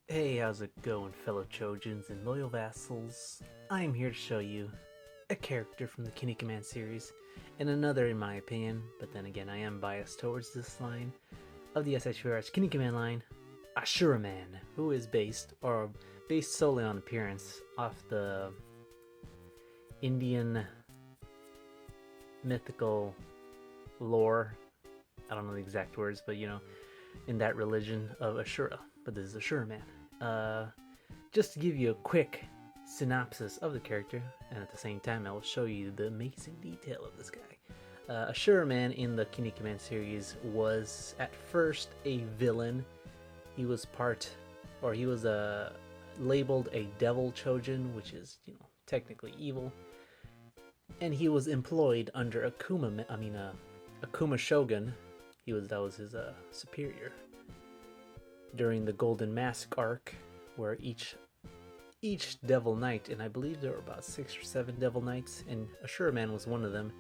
Hey, how's it going, fellow chojins and loyal vassals? I am here to show you a character from the Kinnikuman series, and another in my opinion, but then again I am biased towards this line of the SH Kinnikuman line, Ashuraman, who is based solely on appearance off the Indian mythical lore. I don't know the exact words, but in that religion of Ashura. But this is Ashuraman. Uh, just to give you a quick synopsis of the character, and at the same time, I will show you the amazing detail of this guy. Ashuraman in the Kinnikuman series was at first a villain. He was labeled a devil chojin, which is technically evil, and he was employed under Akuma Shogun. That was his superior during the Golden Mask arc, where each Devil Knight, and I believe there were about 6 or 7 Devil Knights, and Ashuraman was one of them.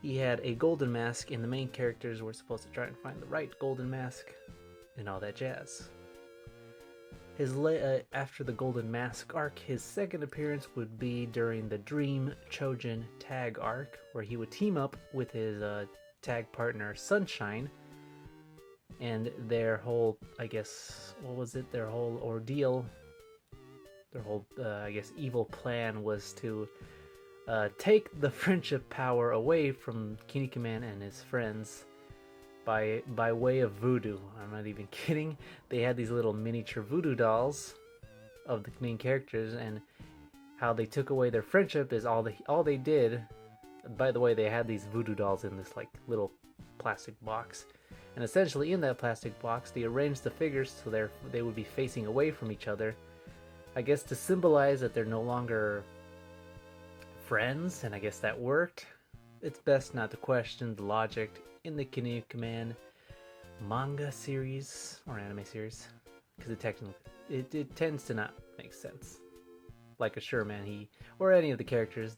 He had a golden mask, and the main characters were supposed to try and find the right golden mask, and all that jazz. After the Golden Mask arc, his second appearance would be during the Dream Chojin tag arc, where he would team up with his tag partner Sunshine, and their whole, their whole ordeal, their whole, evil plan was to take the friendship power away from Kinnikuman and his friends by way of voodoo. I'm not even kidding. They had these little miniature voodoo dolls of the main characters, and how they took away their friendship is all they did. By the way, they had these voodoo dolls in this little plastic box, and essentially in that plastic box they arranged the figures so they would be facing away from each other, I guess to symbolize that they're no longer friends, and I guess that worked. It's best not to question the logic in the Kinnikuman manga series or anime series, because it tends to not make sense. Like Ashuraman, or any of the characters,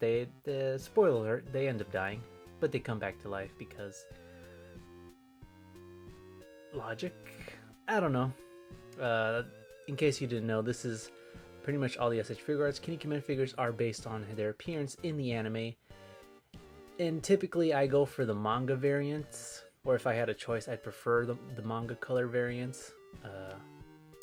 spoiler alert, they end up dying, but they come back to life because logic? I don't know. In case you didn't know, this is pretty much all the SH figuarts. Kinnikuman figures are based on their appearance in the anime, and typically I go for the manga variants, or if I had a choice, I'd prefer the manga color variants.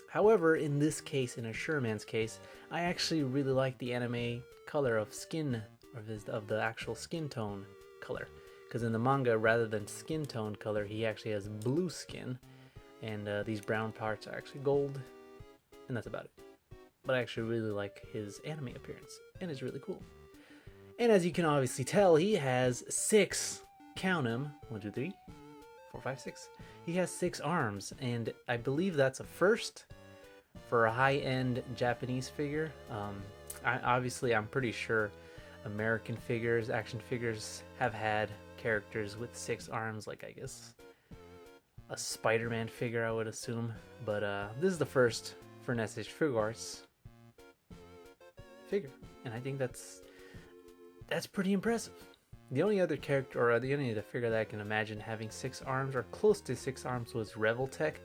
However, in this case, in Ashuraman's case, I actually really like the anime color of skin, of the actual skin tone color. Because in the manga, rather than skin tone color, he actually has blue skin, and these brown parts are actually gold, and that's about it. But I actually really like his anime appearance, and it's really cool. And as you can obviously tell, he has 6, count them, 1, 2, 3, 4, 5, 6. He has 6 arms, and I believe that's a first for a high-end Japanese figure. I'm pretty sure American figures, action figures, have had characters with 6 arms, like I guess a Spider-Man figure, I would assume. But this is the first for an SH Figuarts figure, and I think that's pretty impressive. The only other character, or the only other figure that I can imagine having 6 arms or close to 6 arms was Revoltech.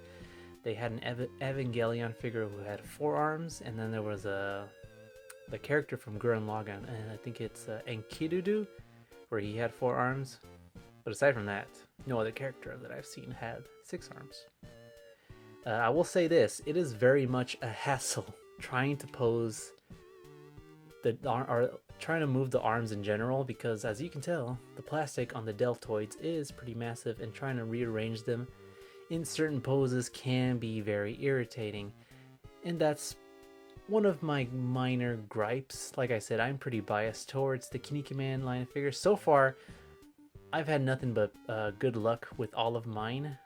They had an Evangelion figure who had 4 arms, and then there was the character from Gurren Lagann, and I think it's Enkidudu, where he had 4 arms. But aside from that, no other character that I've seen had 6 arms. I will say this, it is very much a hassle trying to pose trying to move the arms in general, because as you can tell, the plastic on the deltoids is pretty massive, and trying to rearrange them in certain poses can be very irritating. And that's one of my minor gripes. Like I said, I'm pretty biased towards the Kinnikuman line of figures. So far, I've had nothing but good luck with all of mine,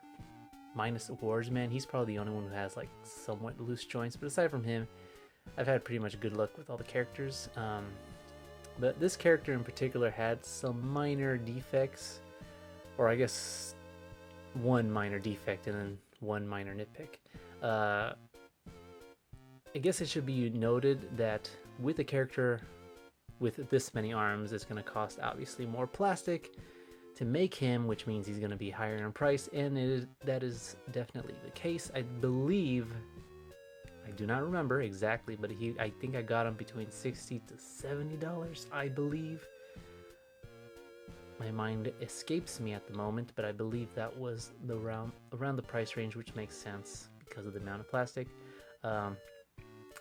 minus Warsman. He's probably the only one who has somewhat loose joints, but aside from him, I've had pretty much good luck with all the characters. But this character in particular had some minor defects, or I guess one minor defect and then one minor nitpick. I guess it should be noted that with a character with this many arms, it's going to cost obviously more plastic to make him, which means he's going to be higher in price, and that is definitely the case. I I do not remember exactly, but I think I got him between $60 to $70, I believe. My mind escapes me at the moment, but I believe that was around the price range, which makes sense because of the amount of plastic.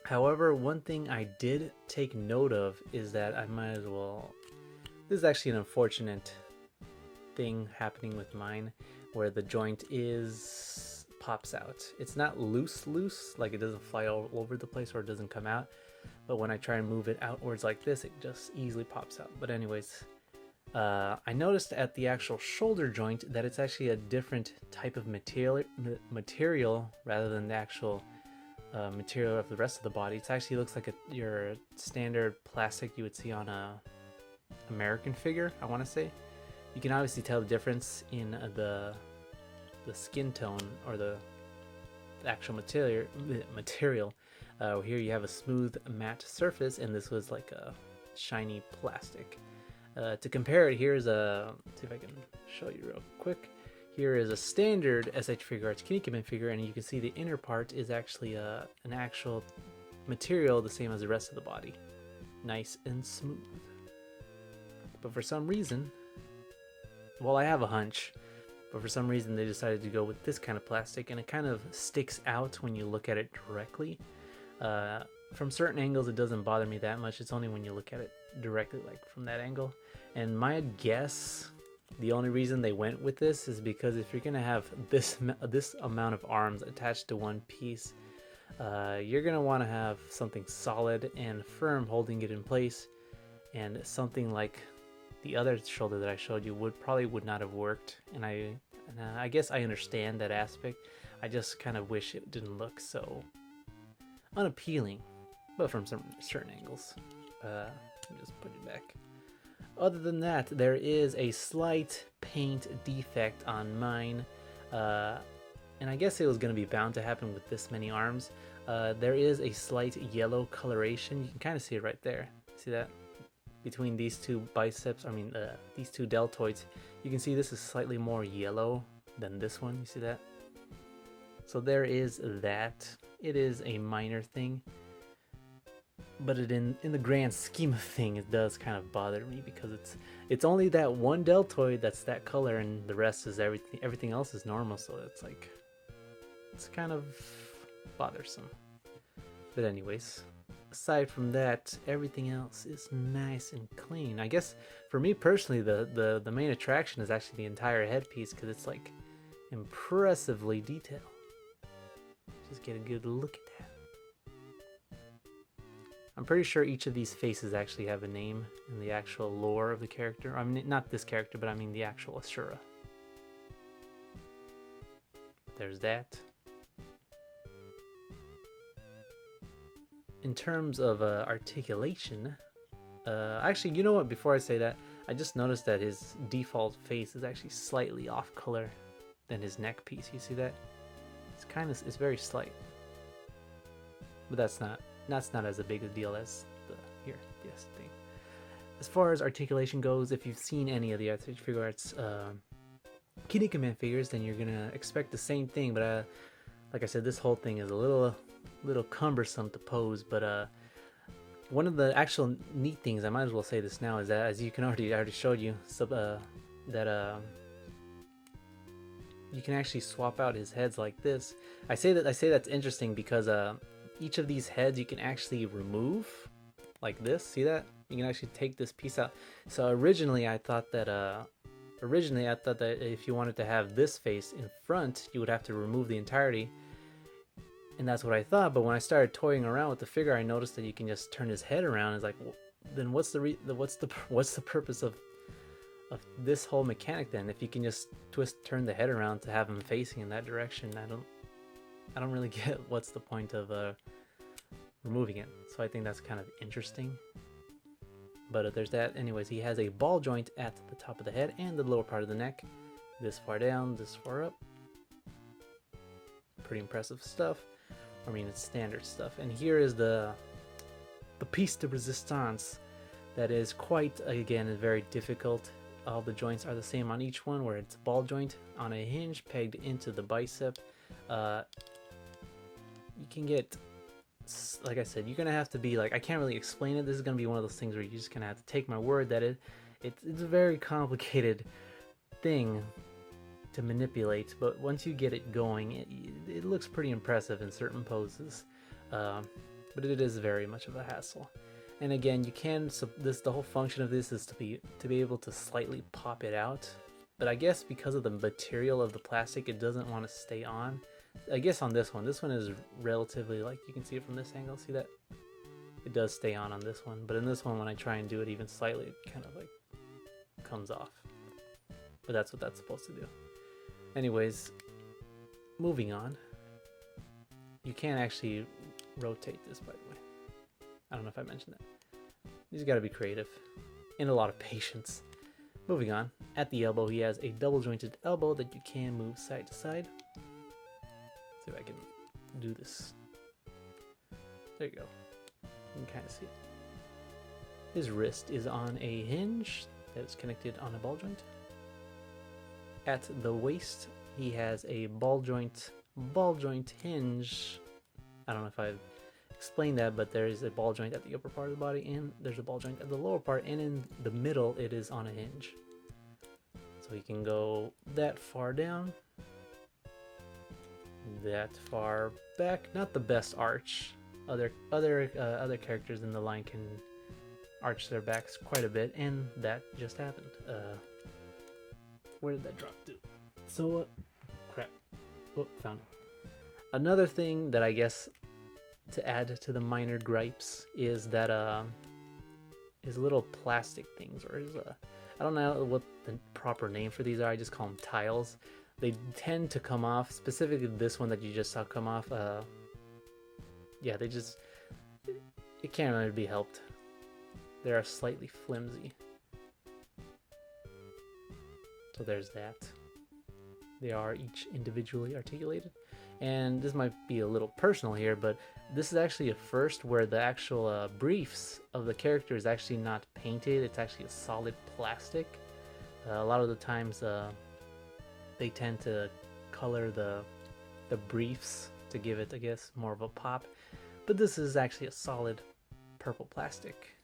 However, one thing I did take note of is that I might as well... This is actually an unfortunate thing happening with mine, where the joint pops out. It's not loose, like it doesn't fly all over the place or it doesn't come out. But when I try and move it outwards like this, it just easily pops out. But anyways... I noticed at the actual shoulder joint that it's actually a different type of material rather than the actual material of the rest of the body. It actually looks like your standard plastic you would see on a American figure, I want to say. You can obviously tell the difference in the skin tone or the actual material. Here you have a smooth matte surface, and this was like a shiny plastic. To compare it, here's a... Let's see if I can show you real quick. Here is a standard SH Figuarts Kinnikuman figure, and you can see the inner part is actually an actual material the same as the rest of the body. Nice and smooth. But for some reason... Well, I have a hunch, but for some reason they decided to go with this kind of plastic, and it kind of sticks out when you look at it directly. From certain angles it doesn't bother me that much, it's only when you look at it directly, like from that angle. And my guess, the only reason they went with this is because if you're gonna have this amount of arms attached to one piece, you're gonna want to have something solid and firm holding it in place, and something like the other shoulder that I showed you would not have worked. And I guess I understand that aspect. I just kind of wish it didn't look so unappealing, but from some certain angles. Let me just put it back. Other than that, there is a slight paint defect on mine, and I guess it was going to be bound to happen with this many arms. There is a slight yellow coloration. You can kind of see it right there. See that? Between these two biceps, these two deltoids, you can see this is slightly more yellow than this one. You see that? So there is that. It is a minor thing. But in the grand scheme of things, it does kind of bother me because it's only that one deltoid that's that color, and the rest is everything else is normal. So it's kind of bothersome. But anyways, aside from that, everything else is nice and clean. I guess for me personally, the main attraction is actually the entire headpiece because it's like impressively detailed. Just get a good look at that. I'm pretty sure each of these faces actually have a name in the actual lore of the character. I mean, not this character, but I mean the actual Asura. There's that. In terms of articulation, actually, you know what? Before I say that, I just noticed that his default face is actually slightly off color than his neck piece. You see that? It's very slight, but that's not as a big a deal as this thing. As far as articulation goes, if you've seen any of the Figuarts Kinnikuman figures, then you're gonna expect the same thing. But like I said, this whole thing is a little cumbersome to pose. But one of the actual neat things, I might as well say this now, is that as you can I already showed you, that you can actually swap out his heads like this. I say that's interesting because each of these heads you can actually remove like this. See that? You can actually take this piece out. So originally I thought that if you wanted to have this face in front, you would have to remove the entirety. And that's what I thought, but when I started toying around with the figure, I noticed that you can just turn his head around. It's like, well, then what's the purpose of this whole mechanic then? If you can just turn the head around to have him facing in that direction, I don't really get what's the point of removing it. So I think that's kind of interesting. But there's that. Anyways, he has a ball joint at the top of the head and the lower part of the neck. This far down, this far up. Pretty impressive stuff. I mean, it's standard stuff. And here is the piece de resistance that is quite, again, very difficult. All the joints are the same on each one, where it's ball joint on a hinge pegged into the bicep. You can get like I said, you're gonna have to be like, I can't really explain it. This is gonna be one of those things where you're just gonna have to take my word that it's a very complicated thing to manipulate, but once you get it going, it looks pretty impressive in certain poses, but it is very much of a hassle. And again, you can, the whole function of this is to be able to slightly pop it out, but I guess because of the material of the plastic, it doesn't want to stay on. I guess on this one is relatively, like, you can see it from this angle, see that? It does stay on this one, but in this one, when I try and do it even slightly, it kind of like comes off. But that's what that's supposed to do. Anyways, moving on. You can actually rotate this, by the way. I don't know if I mentioned that. You just gotta be creative and a lot of patience. Moving on, at the elbow, he has a double jointed elbow that you can move side to side. See if I can do this. There you go. You can kind of see it. His wrist is on a hinge that is connected on a ball joint. At the waist, he has a ball joint hinge. I don't know if I've explained that, but there is a ball joint at the upper part of the body, and there's a ball joint at the lower part, and in the middle, it is on a hinge. So he can go that far down, that far back. Not the best arch. Other characters in the line can arch their backs quite a bit, and that just happened. Where did that drop to? So, crap. Oh, found it. Another thing that I guess to add to the minor gripes is that his little plastic things, or his I don't know what the proper name for these are. I just call them tiles. They tend to come off. Specifically, this one that you just saw come off. Yeah, it can't really be helped. They are slightly flimsy. So there's that. They are each individually articulated. And this might be a little personal here, but this is actually a first where the actual briefs of the character is actually not painted. It's actually a solid plastic. A lot of the times they tend to color the briefs to give it, I guess, more of a pop. But this is actually a solid purple plastic.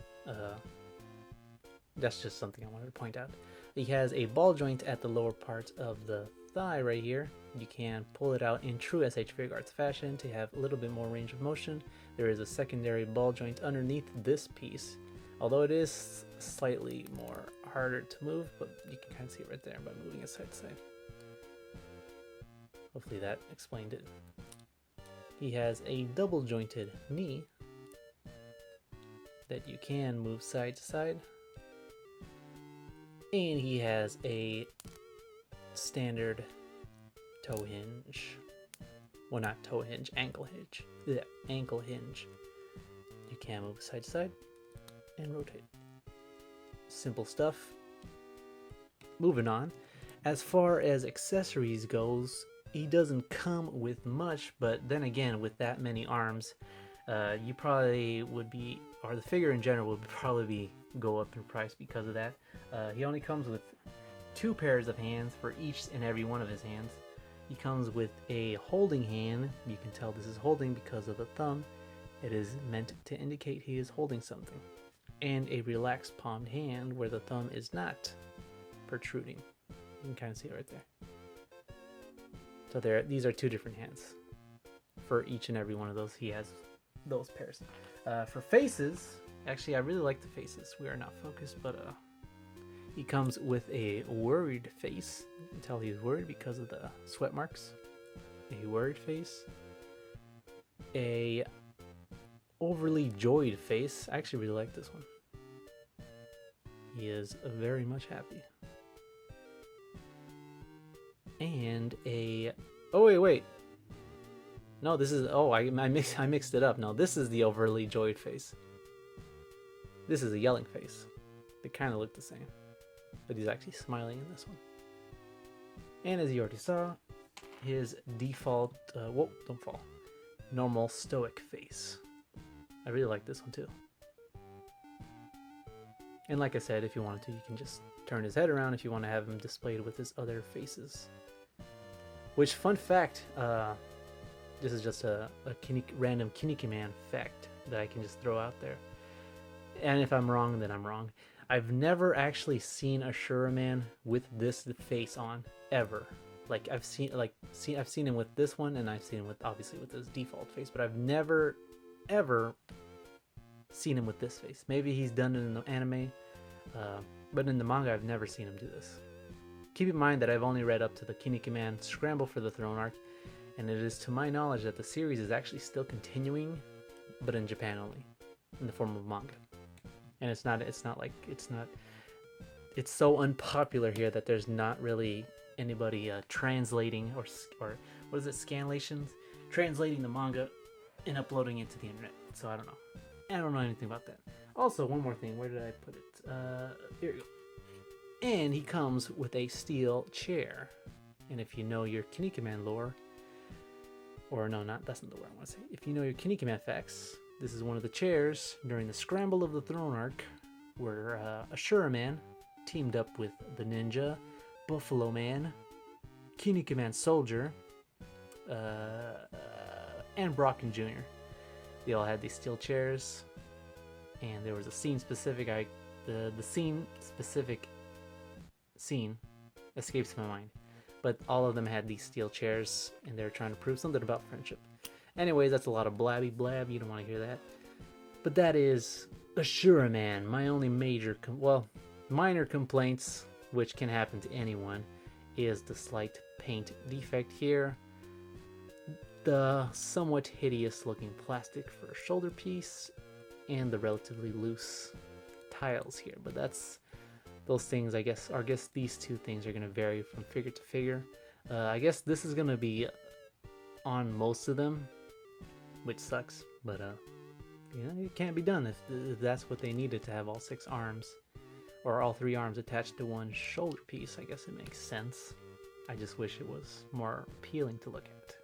That's just something I wanted to point out. He has a ball joint at the lower part of the thigh right here. You can pull it out in true SH figuarts fashion to have a little bit more range of motion. There is a secondary ball joint underneath this piece, although it is slightly more harder to move, but you can kind of see it right there by moving it side to side. Hopefully that explained it. He has a double jointed knee that you can move side to side. And he has a standard toe hinge. Well, not toe hinge, ankle hinge. Yeah, ankle hinge. You can move side to side and rotate. Simple stuff. Moving on. As far as accessories goes, he doesn't come with much, but then again, with that many arms, you probably would be, or the figure in general would probably go up in price because of that. He only comes with 2 pairs of hands for each and every one of his hands. He comes with a holding hand. You can tell this is holding because of the thumb. It is meant to indicate he is holding something. And a relaxed palmed hand where the thumb is not protruding. You can kind of see it right there. So these are 2 different hands. For each and every one of those, he has those pairs. For faces, actually I really like the faces. We are not focused, but he comes with a worried face. You can tell he's worried because of the sweat marks. A worried face. A overly joyed face. I actually really like this one. He is very much happy. And a... Oh, wait. No, this is... Oh, I mixed it up. No, this is the overly joyed face. This is a yelling face. They kind of look the same. But he's actually smiling in this one. And as you already saw, his default... whoa, don't fall. Normal stoic face. I really like this one too. And like I said, if you wanted to, you can just turn his head around if you want to have him displayed with his other faces. Which, fun fact, This is just a random Kinnikuman fact that I can just throw out there. And if I'm wrong, then I'm wrong. I've never actually seen Ashuraman with this face on ever. Like I've seen him with this one, and I've seen him with obviously with his default face, but I've never ever seen him with this face. Maybe he's done it in the anime, but in the manga I've never seen him do this. Keep in mind that I've only read up to the Kinnikuman Scramble for the Throne arc, and it is to my knowledge that the series is actually still continuing, but in Japan only, in the form of manga. And it's so unpopular here that there's not really anybody translating or what is it, scanlations, translating the manga and uploading it to the internet. So I don't know anything about that. Also, one more thing, where did I put it? Here we go. And he comes with a steel chair. And if you know your Kinnikuman lore, or no, that's not the word I want to say. If you know your Kinnikuman facts, this is one of the chairs during the Scramble of the Throne arc, where Ashuraman teamed up with the Ninja, Buffalo Man, Kinnikuman Soldier, and Brocken Jr. They all had these steel chairs, and there was a scene-specific. The scene-specific scene escapes my mind, but all of them had these steel chairs, and they were trying to prove something about friendship. Anyways, that's a lot of blabby blab. You don't want to hear that. But that is Ashuraman. My only minor complaints, which can happen to anyone, is the slight paint defect here, the somewhat hideous looking plastic for a shoulder piece, and the relatively loose tiles here. But that's those things, I guess these two things are going to vary from figure to figure. I guess this is going to be on most of them, which sucks, but it can't be done if that's what they needed to have all 6 arms, or all 3 arms attached to one shoulder piece. I guess it makes sense. I just wish it was more appealing to look at.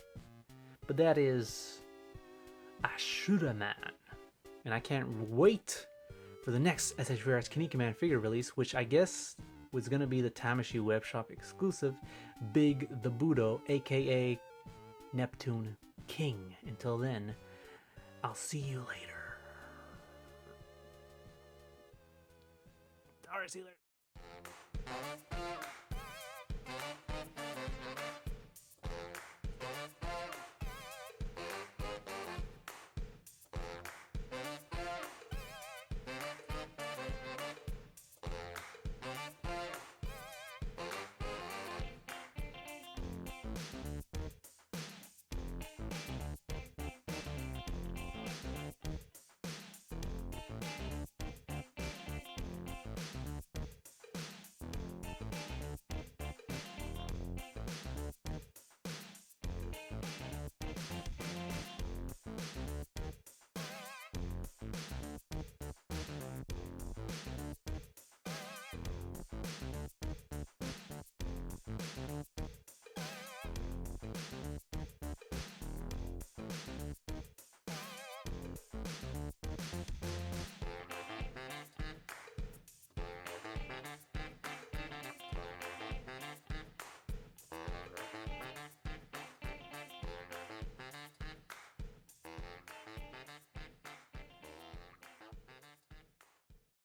But that is Ashuraman, and I can't wait for the next SH Figuarts Kinnikuman figure release, which I guess was going to be the Tamashii Webshop exclusive, Big the Budo, aka Neptune King. Until then, I'll see you later. Alright, see you later.